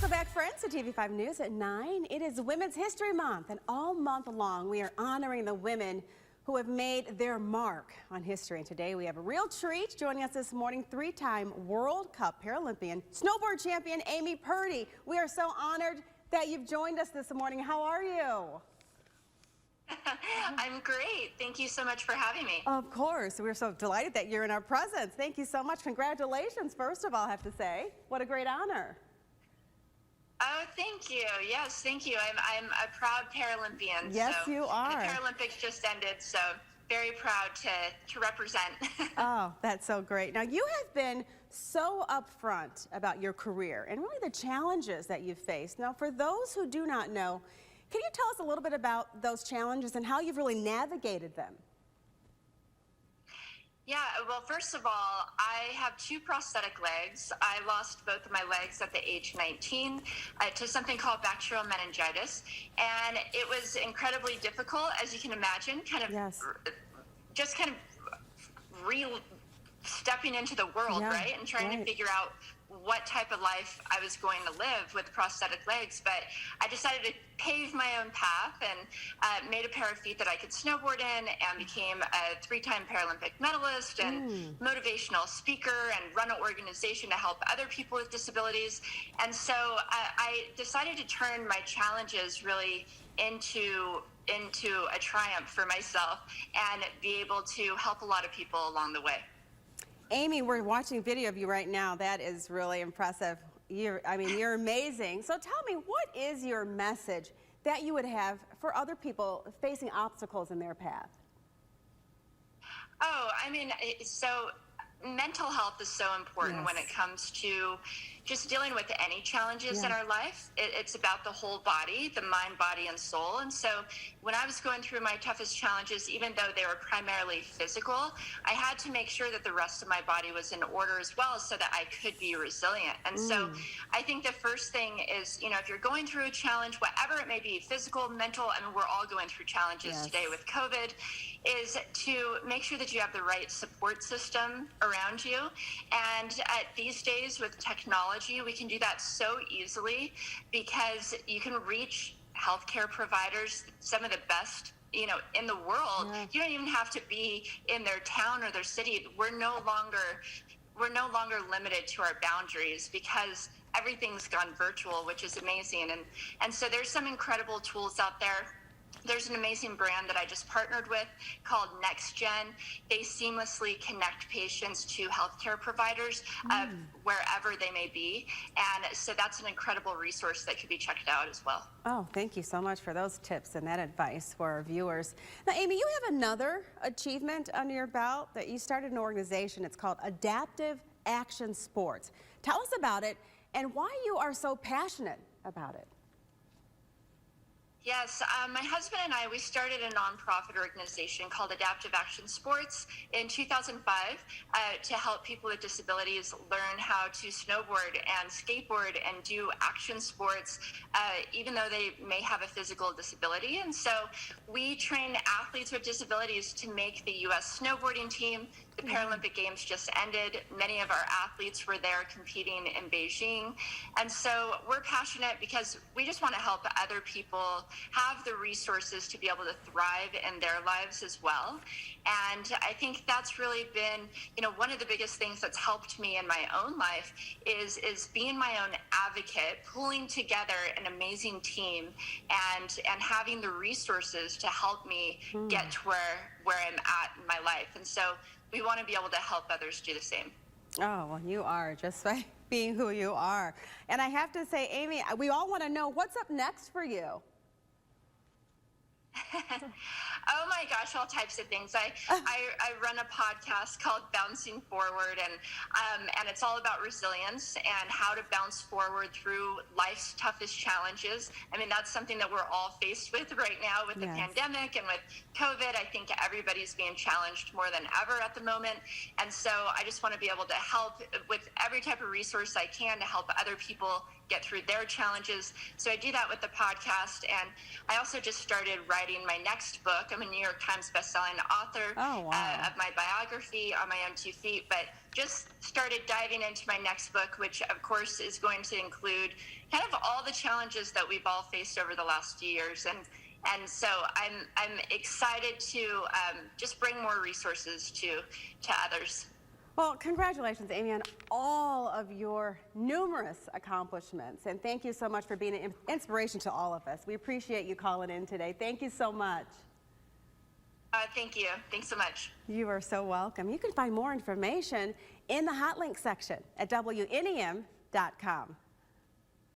Welcome back, friends, to TV5 News at 9. It is Women's History Month, and all month long we are honoring the women who have made their mark on history. And today we have a real treat. Joining us this morning, three-time World Cup Paralympian, snowboard champion Amy Purdy. We are so honored that you've joined us this morning. How are you? I'm great. Thank you so much for having me. Of course. We're so delighted that you're in our presence. Thank you so much. Congratulations, first of all, I have to say. What a great honor. Oh, thank you. Yes, thank you. I'm a proud Paralympian. Yes, so, you are. The Paralympics just ended, so very proud to represent. Oh, that's so great. Now, you have been so upfront about your career and really the challenges that you've faced. Now, for those who do not know, can you tell us a little bit about those challenges and how you've really navigated them? Yeah, well, first of all, I have two prosthetic legs. I lost both of my legs at the age 19 to something called bacterial meningitis. And it was incredibly difficult, as you can imagine, just stepping into the world, right? And trying to figure out what type of life I was going to live with prosthetic legs. But I decided to pave my own path and made a pair of feet that I could snowboard in, and became a three-time Paralympic medalist and motivational speaker, and run an organization to help other people with disabilities. And so I decided to turn my challenges really into a triumph for myself and be able to help a lot of people along the way. Amy, we're watching a video of you right now. That is really impressive. You're amazing. So tell me, what is your message that you would have for other people facing obstacles in their path? Oh, so mental health is so important when it comes to just dealing with any challenges in our life. It's about the whole body, the mind, body, and soul. And so when I was going through my toughest challenges, even though they were primarily physical, I had to make sure that the rest of my body was in order as well, so that I could be resilient. And so I think the first thing is, if you're going through a challenge, whatever it may be, physical, mental, we're all going through challenges today with COVID, is to make sure that you have the right support system around you. And these days with technology, we can do that so easily, because you can reach healthcare providers, some of the best in the world. You don't even have to be in their town or their city. We're no longer limited to our boundaries, because everything's gone virtual, which is amazing. And so there's some incredible tools out there. There's an amazing brand that I just partnered with called NextGen. They seamlessly connect patients to healthcare providers wherever they may be. And so that's an incredible resource that could be checked out as well. Oh, thank you so much for those tips and that advice for our viewers. Now, Amy, you have another achievement under your belt that you started an organization. It's called Adaptive Action Sports. Tell us about it and why you are so passionate about it. Yes, my husband and I, we started a nonprofit organization called Adaptive Action Sports in 2005 to help people with disabilities learn how to snowboard and skateboard and do action sports, even though they may have a physical disability. And so we train athletes with disabilities to make the U.S. snowboarding team. The Paralympic Games just ended. Many of our athletes were there competing in Beijing. And so we're passionate because we just want to help other people have the resources to be able to thrive in their lives as well. And I think that's really been, one of the biggest things that's helped me in my own life is being my own advocate, pulling together an amazing team and having the resources to help me get to where I'm at in my life. And so we want to be able to help others do the same. Oh, well, you are, just by being who you are. And I have to say, Amy, we all want to know what's up next for you. Oh my gosh, all types of things. I run a podcast called Bouncing Forward, and it's all about resilience and how to bounce forward through life's toughest challenges. That's something that we're all faced with right now with the pandemic and with COVID. I think everybody's being challenged more than ever at the moment. And so I just want to be able to help with every type of resource I can to help other people get through their challenges. So I do that with the podcast, and I also just started writing my next book. I'm a New York Times bestselling author of my biography, On My Own 2 Feet, but just started diving into my next book, which of course is going to include kind of all the challenges that we've all faced over the last few years. And so I'm excited to just bring more resources to others. Well, congratulations, Amy, on all of your numerous accomplishments. And thank you so much for being an inspiration to all of us. We appreciate you calling in today. Thank you so much. Thank you. Thanks so much. You are so welcome. You can find more information in the hot link section at WNEM.com.